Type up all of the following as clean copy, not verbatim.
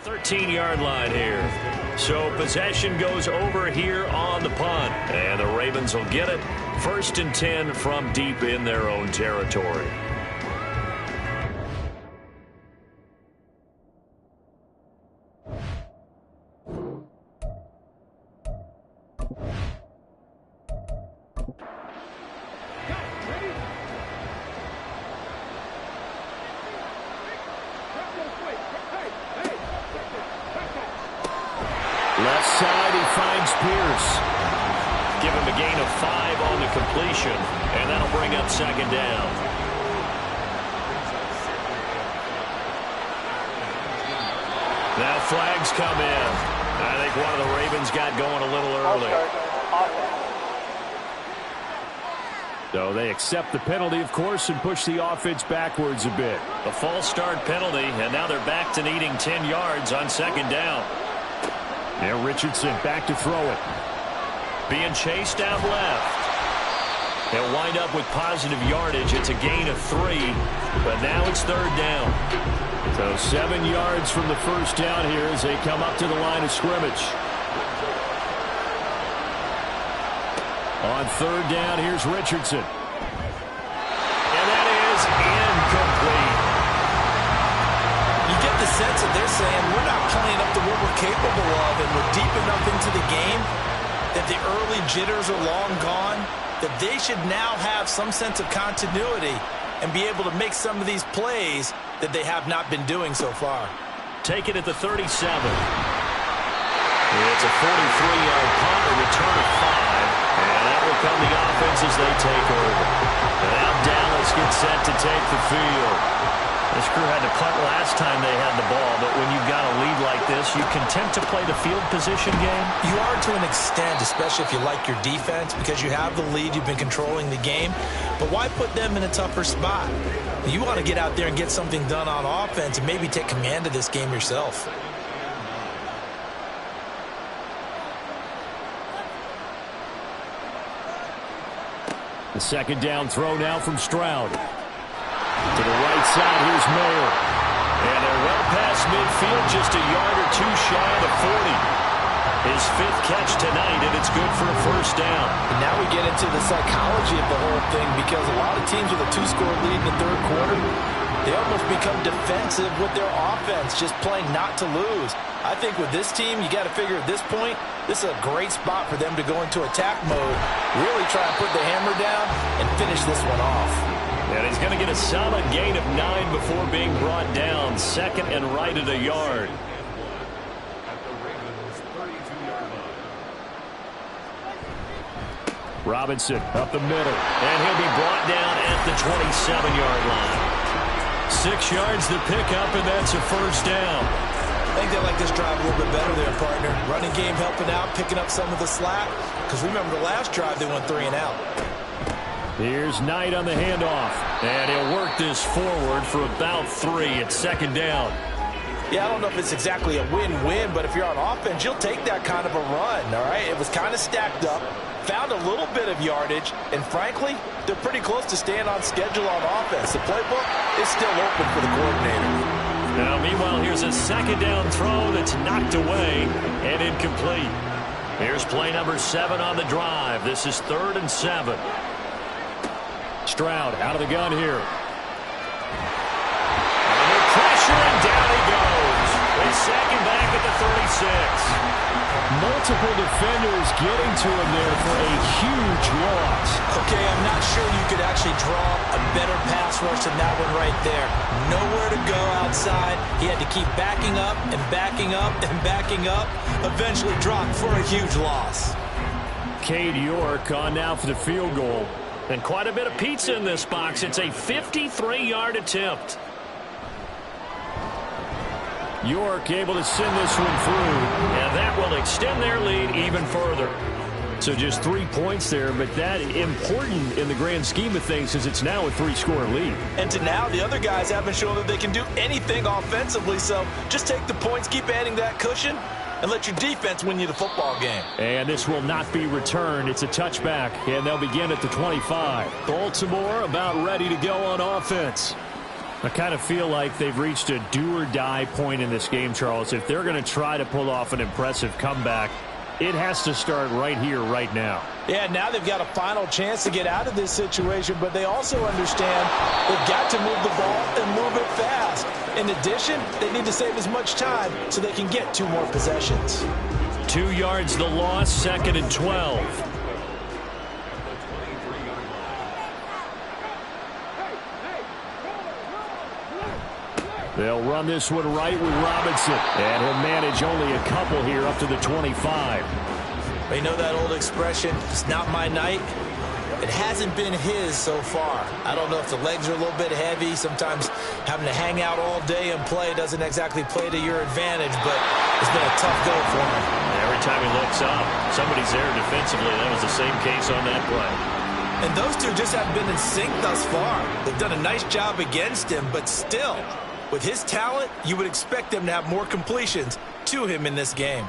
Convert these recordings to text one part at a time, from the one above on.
13-yard line here. So possession goes over here on the punt. And the Ravens will get it. 1st and 10 from deep in their own territory. Left side, he finds Pierce. Give him a gain of 5 on the completion, and that'll bring up 2nd down. Now flags come in. I think one of the Ravens got going a little early. So they accept the penalty, of course, and push the offense backwards a bit. A false start penalty, and now they're back to needing 10 yards on 2nd down. Now Richardson back to throw it. Being chased out left. They'll wind up with positive yardage. It's a gain of 3, but now it's 3rd down. So 7 yards from the 1st down here as they come up to the line of scrimmage. On 3rd down, here's Richardson. And that is incomplete. You get the sense that they're saying we're not playing up to what we're capable of, and we're deep enough into the game that the early jitters are long gone, that they should now have some sense of continuity and be able to make some of these plays that they have not been doing so far. Take it at the 37. It's a 43-yard punt, a return of 5. And that will come the offense as they take over. And now Dallas gets set to take the field. This crew had to punt last time they had the ball, but when you've got a lead like this, you content to play the field position game? You are to an extent, especially if you like your defense, because you have the lead, you've been controlling the game. But why put them in a tougher spot? You want to get out there and get something done on offense and maybe take command of this game yourself. The 2nd down throw now from Stroud. To the right side, here's Mayer. And they're well past midfield, just a yard or 2 shy of the 40. His 5th catch tonight, and it's good for a 1st down. And now we get into the psychology of the whole thing, because a lot of teams with a 2-score lead in the 3rd quarter, they almost become defensive with their offense, just playing not to lose. I think with this team, you got to figure at this point, this is a great spot for them to go into attack mode, really try and put the hammer down and finish this one off. And he's going to get a solid gain of 9 before being brought down. 2nd and right at a yard. Robinson up the middle. And he'll be brought down at the 27-yard line. 6 yards to pick up, and that's a 1st down. I think they like this drive a little bit better there, partner. Running game helping out, picking up some of the slack. Because remember, the last drive, they went 3 and out. Here's Knight on the handoff. And he'll work this forward for about 3 at 2nd down. Yeah, I don't know if it's exactly a win-win, but if you're on offense, you'll take that kind of a run, all right? It was kind of stacked up, found a little bit of yardage, and frankly, they're pretty close to staying on schedule on offense. The playbook is still open for the coordinator. Now, meanwhile, here's a 2nd down throw that's knocked away and incomplete. Here's play number 7 on the drive. This is 3rd and 7. Stroud out of the gun here. Under pressure, and down he goes. They sack him back at the 36. Multiple defenders getting to him there for a huge loss. Okay, I'm not sure you could actually draw a better pass rush than that one right there. Nowhere to go outside. He had to keep backing up and backing up and backing up. Eventually dropped for a huge loss. Cade York on now for the field goal. And quite a bit of pizza in this box. It's a 53-yard attempt. York able to send this one through. And that will extend their lead even further. So just 3 points there, but that important in the grand scheme of things as it's now a 3-score lead. And to now, the other guys haven't shown that they can do anything offensively, so just take the points, keep adding that cushion, and let your defense win you the football game. And this will not be returned. It's a touchback, and they'll begin at the 25. Baltimore about ready to go on offense. I kind of feel like they've reached a do-or-die point in this game, Charles. If they're going to try to pull off an impressive comeback, it has to start right here, right now. Yeah, now they've got a final chance to get out of this situation, but they also understand they've got to move the ball and move it fast. In addition, they need to save as much time so they can get 2 more possessions. 2 yards the loss, 2nd and 12. They'll run this one right with Robinson. And he'll manage only a couple here up to the 25. You know that old expression, it's not my night? It hasn't been his so far. I don't know if the legs are a little bit heavy. Sometimes having to hang out all day and play doesn't exactly play to your advantage, but it's been a tough go for him. Every time he looks up, somebody's there defensively. That was the same case on that play. And those two just haven't been in sync thus far. They've done a nice job against him, but still, with his talent, you would expect them to have more completions to him in this game.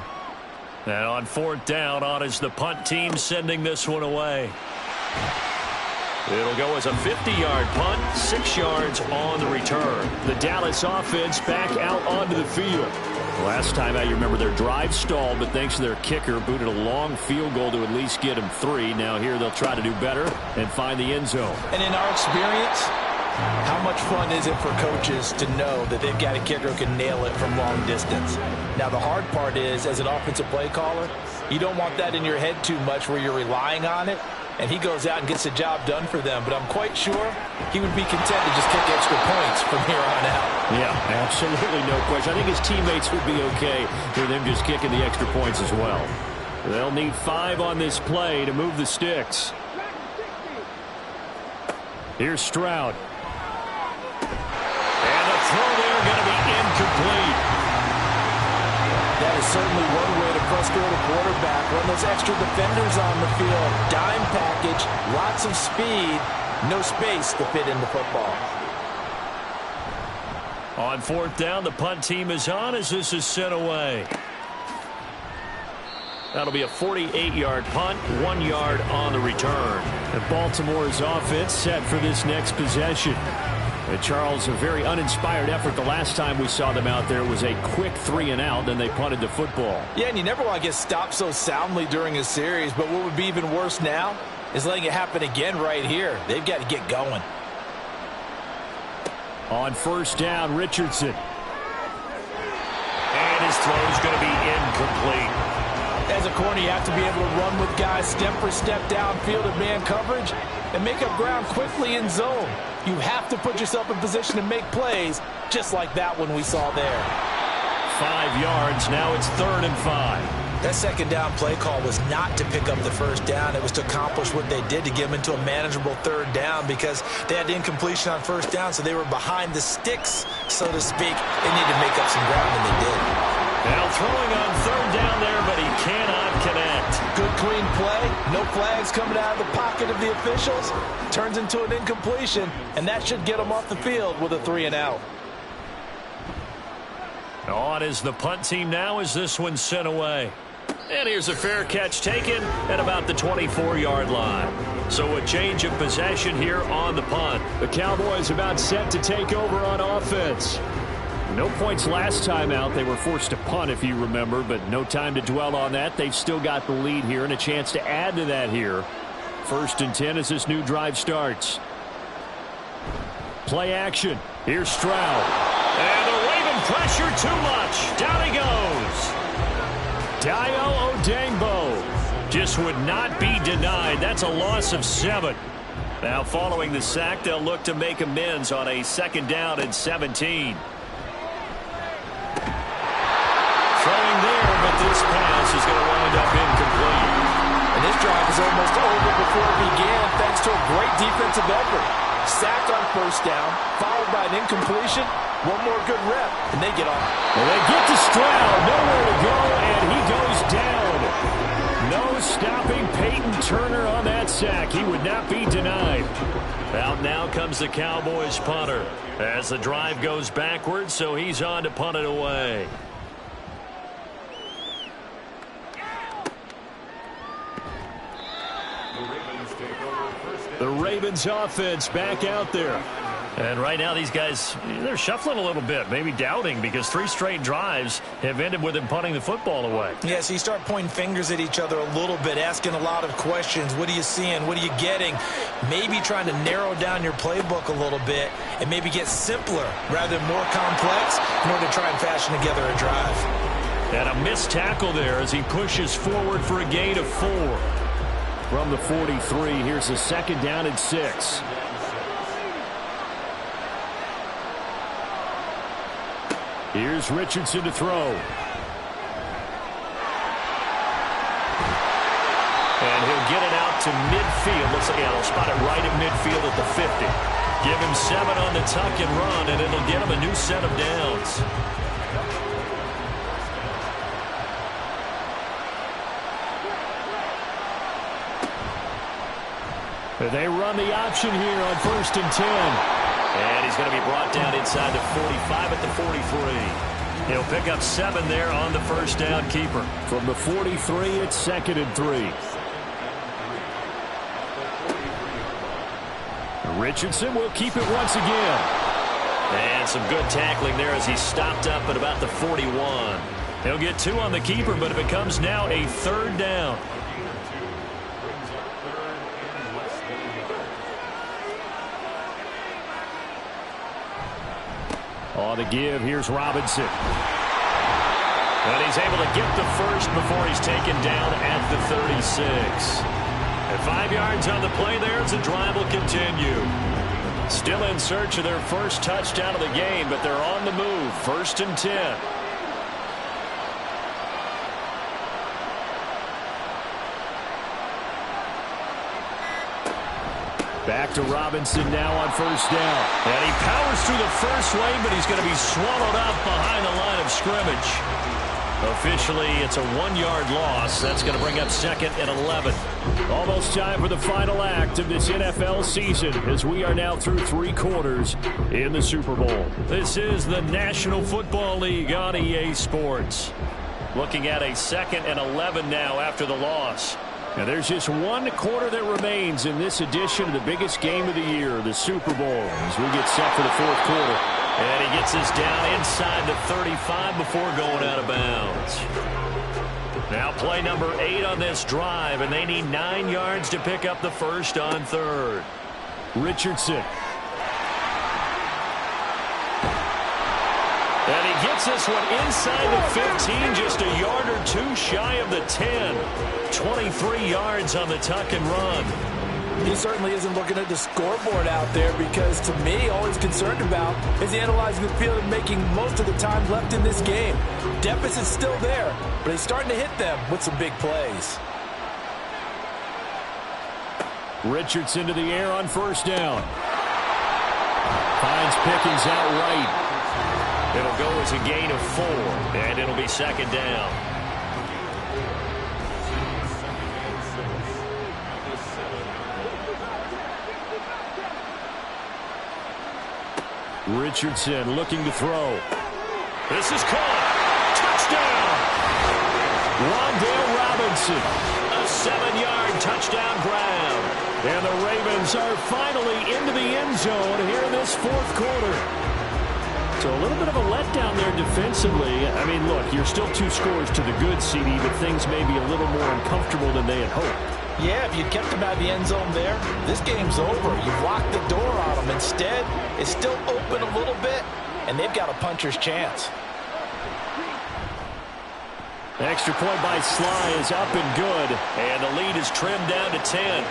And on 4th down, on is the punt team sending this one away. It'll go as a 50-yard punt, 6 yards on the return. The Dallas offense back out onto the field. Last time out, you remember their drive stalled, but thanks to their kicker, booted a long field goal to at least get them 3. Now here they'll try to do better and find the end zone. And in our experience, how much fun is it for coaches to know that they've got a kicker who can nail it from long distance? Now, the hard part is, as an offensive play caller, you don't want that in your head too much where you're relying on it, and he goes out and gets the job done for them. But I'm quite sure he would be content to just kick extra points from here on out. Yeah, absolutely no question. I think his teammates would be okay with him just kicking the extra points as well. They'll need 5 on this play to move the sticks. Here's Stroud. And the throw there going to be incomplete. That is certainly one way to frustrate a quarterback. Run those extra defenders on the field. Dime package, lots of speed, no space to fit in the football. On 4th down, the punt team is on as this is sent away. That'll be a 48-yard punt, 1 yard on the return. And Baltimore's offense set for this next possession. And Charles, a very uninspired effort. The last time we saw them out there was a quick 3-and-out, then they punted the football. Yeah, and you never want to get stopped so soundly during a series, but what would be even worse now is letting it happen again right here. They've got to get going. On 1st down, Richardson. And his throw is going to be incomplete. As a corner, you have to be able to run with guys step for step downfield in man coverage and make up ground quickly in zone. You have to put yourself in position to make plays, just like that one we saw there. 5 yards, now it's 3rd and 5. That 2nd down play call was not to pick up the 1st down. It was to accomplish what they did, to get them into a manageable 3rd down, because they had incompletion on 1st down, so they were behind the sticks, so to speak. They needed to make up some ground, and they did. Now throwing on 3rd down there, but he cannot connect. Good clean play. No flags coming out of the pocket of the officials. Turns into an incompletion, and that should get them off the field with a 3-and-out. On is the punt team now as this one's sent away. And here's a fair catch taken at about the 24-yard line. So a change of possession here on the punt. The Cowboys about set to take over on offense. No points last time out. They were forced to punt, if you remember, but no time to dwell on that. They've still got the lead here and a chance to add to that here. 1st and 10 as this new drive starts. Play action. Here's Stroud. And the Raven pressure too much. Down he goes. Dio Odangbo Just would not be denied. That's a loss of 7. Now following the sack, they'll look to make amends on a 2nd down and 17. Throwing there, but this pass is going to wind up incomplete. And this drive is almost over before it began, thanks to a great defensive effort. Sacked on 1st down, followed by an incompletion. One more good rep, and they get off. Well, they get to Stroud, nowhere to go, and he goes down. No stopping Peyton Turner on that sack. He would not be denied. Out now comes the Cowboys punter as the drive goes backwards, so he's on to punt it away. The Ravens offense back out there. And right now these guys, they're shuffling a little bit, maybe doubting, because 3 straight drives have ended with them punting the football away. Yeah, so you start pointing fingers at each other a little bit, asking a lot of questions. What are you seeing? What are you getting? Maybe trying to narrow down your playbook a little bit and maybe get simpler rather than more complex in order to try and fashion together a drive. And a missed tackle there as he pushes forward for a gain of 4. From the 43, here's a 2nd down and 6. Here's Richardson to throw. And he'll get it out to midfield. Looks like he'll spot it right at midfield at the 50. Give him 7 on the tuck and run, and it'll get him a new set of downs. They run the option here on 1st and 10. And he's going to be brought down inside the 45 at the 43. He'll pick up 7 there on the 1st down keeper. From the 43, it's 2nd and 3. Richardson will keep it once again. And some good tackling there as he stopped up at about the 41. He'll get 2 on the keeper, but it becomes now a 3rd down. On the give, here's Robinson. And he's able to get the first before he's taken down at the 36. And 5 yards on the play there as the drive will continue. Still in search of their first touchdown of the game, but they're on the move. 1st and 10. Back to Robinson now on 1st down. And he powers through the first lane, but he's going to be swallowed up behind the line of scrimmage. Officially, it's a 1-yard loss. That's going to bring up 2nd and 11. Almost time for the final act of this NFL season as we are now through 3 quarters in the Super Bowl. This is the National Football League on EA Sports. Looking at a 2nd and 11 now after the loss. Now there's just 1 quarter that remains in this edition of the biggest game of the year, the Super Bowl, as we get set for the 4th quarter. And he gets us down inside the 35 before going out of bounds. Now play number 8 on this drive, and they need 9 yards to pick up the first on 3rd. Richardson. And he gets this one inside the 15, just a yard or 2 shy of the 10. 23 yards on the tuck and run. He certainly isn't looking at the scoreboard out there because, to me, all he's concerned about is analyzing the field and making most of the time left in this game. Deficit's still there, but he's starting to hit them with some big plays. Richardson to the air on 1st down. Finds Pickens out right. It'll go as a gain of 4, and it'll be 2nd down. Richardson looking to throw. This is caught. Touchdown! Rondale Robinson. A 7-yard touchdown grab. And the Ravens are finally into the end zone here in this 4th quarter. So a little bit of a letdown there defensively. I mean, look, you're still 2 scores to the good, CD, but things may be a little more uncomfortable than they had hoped. Yeah, if you kept him out of the end zone there, this game's over. You've locked the door on him. Instead, it's still open a little bit, and they've got a puncher's chance. Extra point by Sly is up and good. And the lead is trimmed down to 10.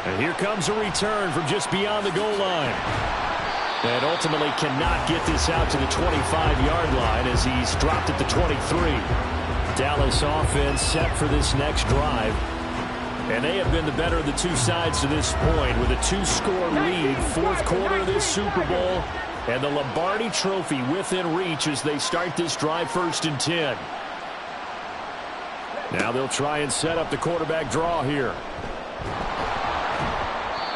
And here comes a return from just beyond the goal line. And ultimately cannot get this out to the 25-yard line as he's dropped at the 23. Dallas offense set for this next drive. And they have been the better of the 2 sides to this point with a 2-score lead. 4th quarter of this Super Bowl. And the Lombardi Trophy within reach as they start this drive 1st and 10. Now they'll try and set up the quarterback draw here.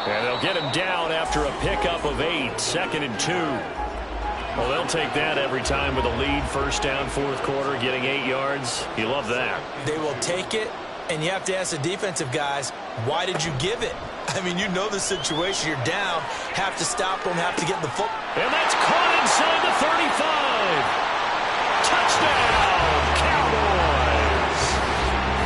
And they'll get him down after a pickup of 8. 2nd and 2. Well, they'll take that every time with a lead. 1st down, 4th quarter, getting 8 yards. You love that. They will take it And you have to ask the defensive guys, why did you give it? I mean, you know the situation. You're down. Have to stop them. Have to get the foot. And that's caught inside the 35. Touchdown, Cowboys.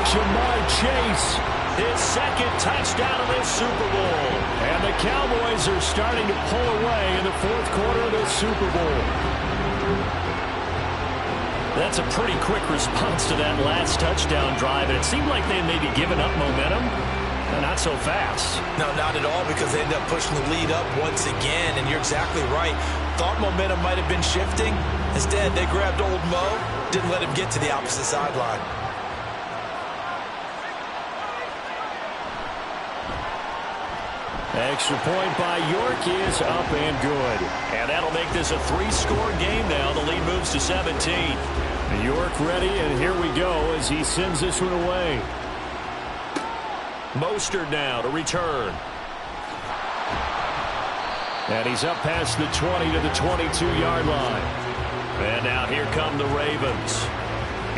Jamar Chase, his second touchdown of this Super Bowl. And the Cowboys are starting to pull away in the fourth quarter of this Super Bowl. That's a pretty quick response to that last touchdown drive, and it seemed like they had maybe given up momentum. Not so fast. No, not at all, because they ended up pushing the lead up once again, and you're exactly right. Thought momentum might have been shifting. Instead, they grabbed old Mo, didn't let him get to the opposite sideline. Extra point by York is up and good. And that'll make this a 3-score game now. The lead moves to 17. York ready, and here we go as he sends this one away. Mostert now to return. And he's up past the 20 to the 22-yard line. And now here come the Ravens.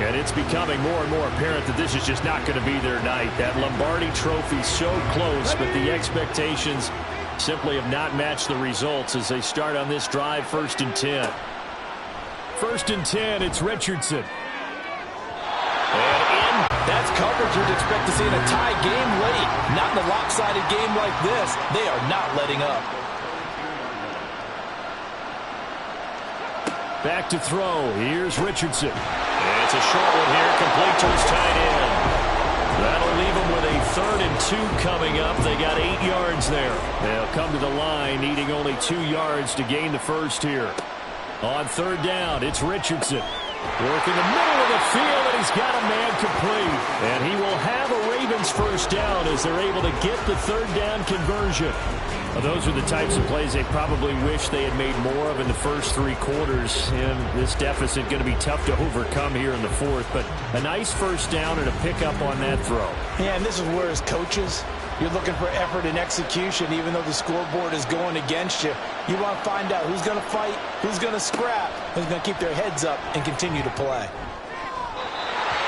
And it's becoming more and more apparent that this is just not going to be their night. That Lombardi trophy so close, but the expectations simply have not matched the results as they start on this drive, 1st and 10. 1st and 10, it's Richardson. And in. That's coverage you'd expect to see in a tie game late. Not in a lopsided game like this. They are not letting up. Back to throw. Here's Richardson. And it's a short one here, complete to his tight end. That'll leave them with a 3rd and 2 coming up. They got 8 yards there. They'll come to the line, needing only 2 yards to gain the first here. On 3rd down, it's Richardson. Working the middle of the field, and he's got a man complete. And he will have a Ravens first down as they're able to get the 3rd down conversion. Well, those are the types of plays they probably wish they had made more of in the first 3 quarters. And this deficit going to be tough to overcome here in the 4th. But a nice first down and a pickup on that throw. Yeah, and this is where as coaches, you're looking for effort and execution, even though the scoreboard is going against you. You want to find out who's going to fight, who's going to scrap, who's going to keep their heads up and continue to play.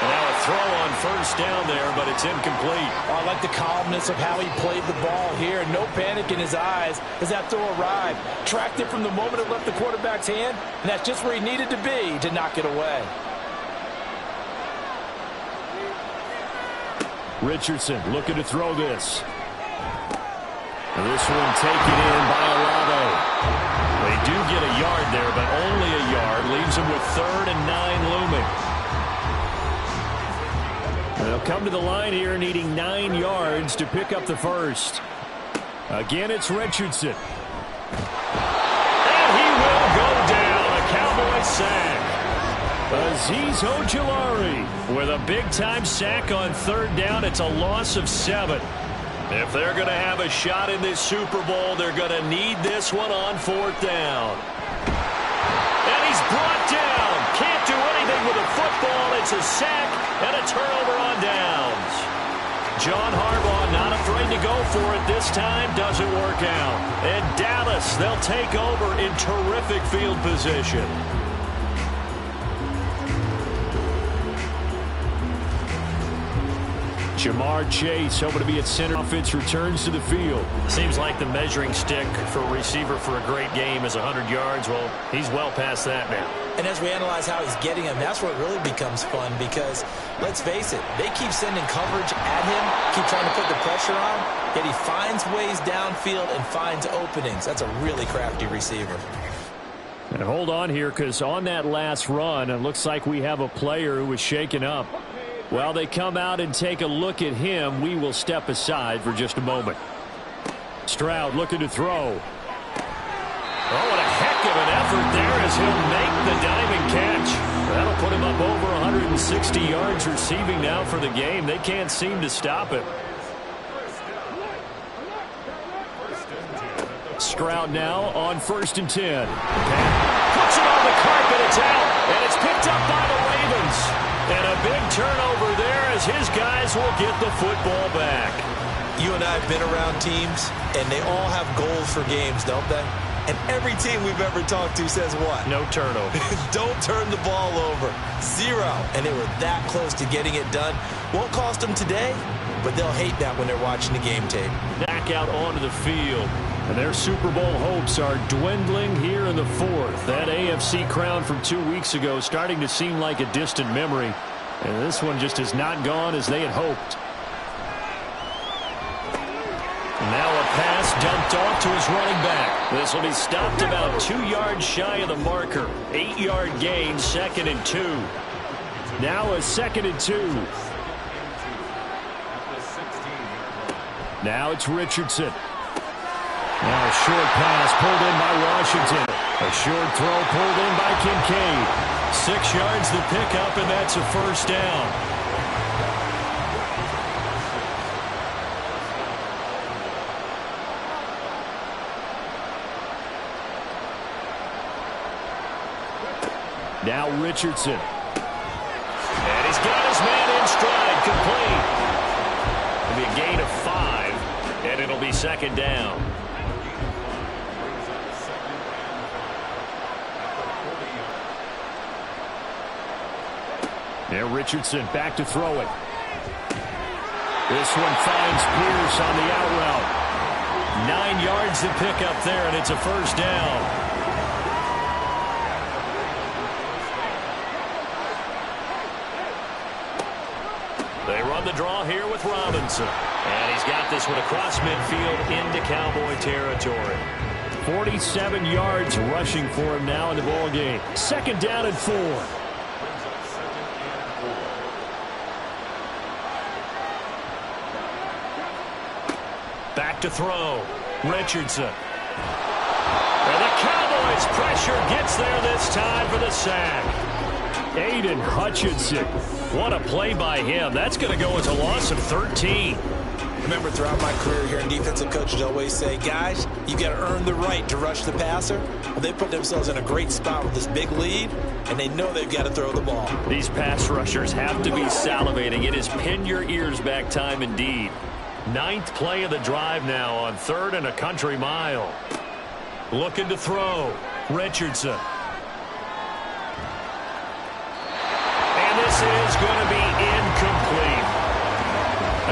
Now a throw on 1st down there, but it's incomplete. I like the calmness of how he played the ball here. No panic in his eyes as that throw arrived. Tracked it from the moment it left the quarterback's hand, and that's just where he needed to be to knock it away. Richardson looking to throw this. This one taken in by Olave. They do get a yard there, but only a yard. Leaves them with 3rd and 9 looming. They'll come to the line here needing 9 yards to pick up the first. Again, it's Richardson. And he will go down. A Cowboy sack. Azeez Ojulari with a big-time sack on 3rd down. It's a loss of 7. If they're going to have a shot in this Super Bowl, they're going to need this one on 4th down. And he's brought down. Can't do anything with a football. It's a sack and a turnover on downs. John Harbaugh not afraid to go for it this time. Doesn't work out. And Dallas, they'll take over in terrific field position. Jamar Chase hoping to be at center. Offense returns to the field. Seems like the measuring stick for a receiver for a great game is 100 yards. Well, he's well past that now. And as we analyze how he's getting them, that's where it really becomes fun because, let's face it, they keep sending coverage at him, keep trying to put the pressure on, yet he finds ways downfield and finds openings. That's a really crafty receiver. And hold on here because on that last run, it looks like we have a player who was shaken up. While they come out and take a look at him, we will step aside for just a moment. Stroud looking to throw. Oh, what a heck of an effort there as he'll make the diving catch. That'll put him up over 160 yards receiving now for the game. They can't seem to stop it. Stroud now on 1st and 10. Puts it on the carpet. It's out, and it's picked up by the Ravens. And a big turnover there as his guys will get the football back. You and I have been around teams, and they all have goals for games, don't they? And every team we've ever talked to says what? No turnovers. Don't turn the ball over. 0. And they were that close to getting it done. Won't cost them today, but they'll hate that when they're watching the game tape. Back out onto the field. And their Super Bowl hopes are dwindling here in the 4th. That AFC crown from 2 weeks ago starting to seem like a distant memory. And this one just has not gone as they had hoped. Now a pass dumped off to his running back. This will be stopped about 2 yards shy of the marker. 8-yard gain, 2nd and 2. Now a 2nd and 2. Now it's Richardson. Now a short pass pulled in by Washington. A short throw pulled in by Kincaid. 6 yards the pickup, and that's a first down. Now Richardson. And he's got his man in stride, complete. It'll be a gain of 5, and it'll be 2nd down. Now Richardson back to throw it. This one finds Pierce on the out route. 9 yards to pick up there, and it's a first down. They run the draw here with Robinson. And he's got this one across midfield into Cowboy territory. 47 yards rushing for him now in the ball game. 2nd down and 4. Back to throw. Richardson. And the Cowboys pressure gets there this time for the sack. Aiden Hutchinson. What a play by him. That's going to go as a loss of 13. Remember, throughout my career here in defensive coaches always say, guys, you got to earn the right to rush the passer. Well, they put themselves in a great spot with this big lead, and they know they've got to throw the ball. These pass rushers have to be salivating. It is pin your ears back time indeed. 9th play of the drive now on 3rd and a country mile. Looking to throw. Richardson. And this is going to be incomplete.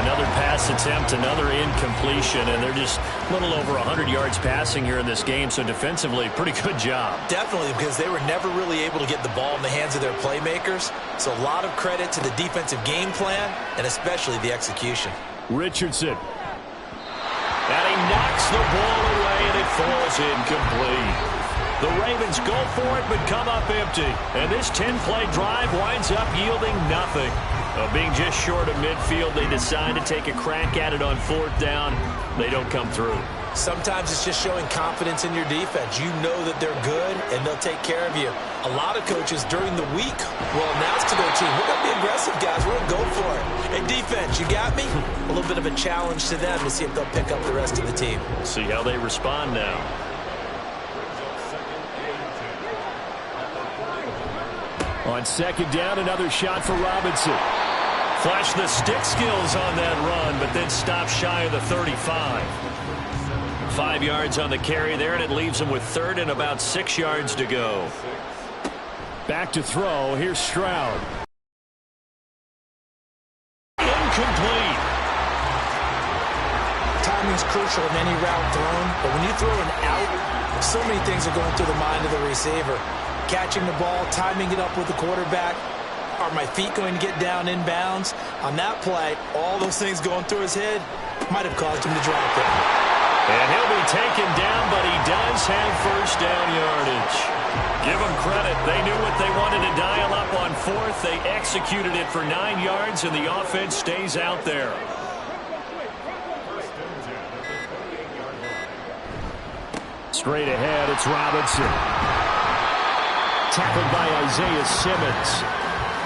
Another pass attempt, another incompletion, and they're just a little over 100 yards passing here in this game, so defensively, pretty good job. Definitely, because they were never really able to get the ball in the hands of their playmakers, so a lot of credit to the defensive game plan and especially the execution. Richardson. And he knocks the ball away, and it falls incomplete. The Ravens go for it, but come up empty. And this 10-play drive winds up yielding nothing. Being just short of midfield, they decide to take a crack at it on 4th down. They don't come through. Sometimes it's just showing confidence in your defense. You know that they're good, and they'll take care of you. A lot of coaches during the week will announce to their team, we're going to be aggressive, guys. We're going to go for it. Hey, defense, you got me? A little bit of a challenge to them to see if they'll pick up the rest of the team. See how they respond now. On 2nd down, another shot for Robinson. Flash the stick skills on that run, but then stop shy of the 35. 5 yards on the carry there, and it leaves him with 3rd and about 6 yards to go. Back to throw. Here's Stroud. Incomplete. Timing's crucial in any route thrown, but when you throw an out, so many things are going through the mind of the receiver. Catching the ball, timing it up with the quarterback. Are my feet going to get down inbounds? On that play, all those things going through his head might have caused him to drop it. And he'll be taken down, but he does have first down yardage. Give them credit. They knew what they wanted to dial up on 4th. They executed it for 9 yards, and the offense stays out there. Straight ahead, it's Robinson. Tackled by Isaiah Simmons.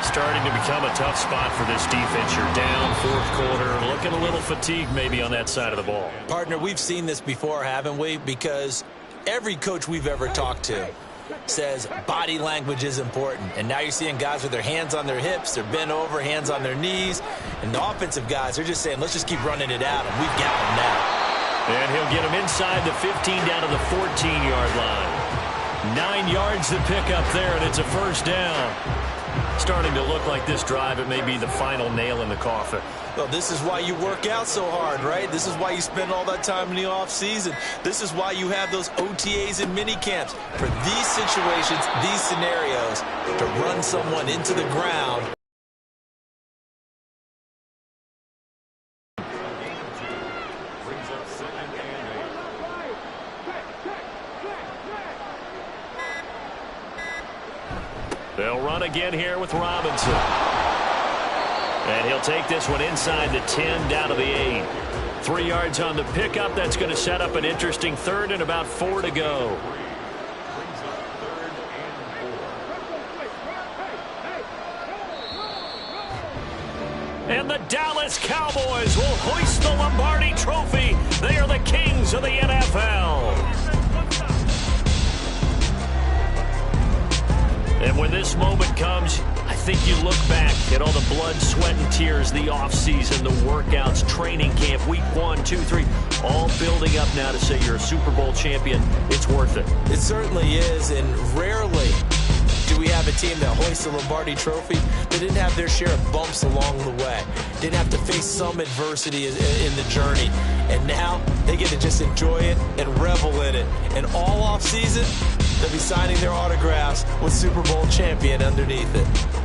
Starting to become a tough spot for this defense. You're down 4th quarter, looking a little fatigued maybe on that side of the ball. Partner, we've seen this before, haven't we? Because every coach we've ever talked to says body language is important. And now you're seeing guys with their hands on their hips, they're bent over, hands on their knees. And the offensive guys are just saying, let's just keep running it at them. We've got them now. And he'll get him inside the 15 down to the 14-yard line. 9 yards to pick up there, and it's a first down. Starting to look like this drive, it may be the final nail in the coffin. Well, this is why you work out so hard, right? This is why you spend all that time in the offseason. This is why you have those OTAs and mini camps. For these situations, these scenarios, to run someone into the ground. They'll run again here with Robinson. And he'll take this one inside the 10 down to the 8. 3 yards on the pickup. That's going to set up an interesting third and about 4 to go. And the Dallas Cowboys will hoist the Lombardi Trophy. They are the kings of the NFL. And when this moment comes, I think you look back at all the blood, sweat, and tears, the offseason, the workouts, training camp, week 1, 2, 3, all building up now to say you're a Super Bowl champion. It's worth it. It certainly is, and rarely do we have a team that hoists the Lombardi Trophy that didn't have their share of bumps along the way, didn't have to face some adversity in the journey. And now they get to just enjoy it and revel in it. And all offseason, they'll be signing their autographs with Super Bowl champion underneath it.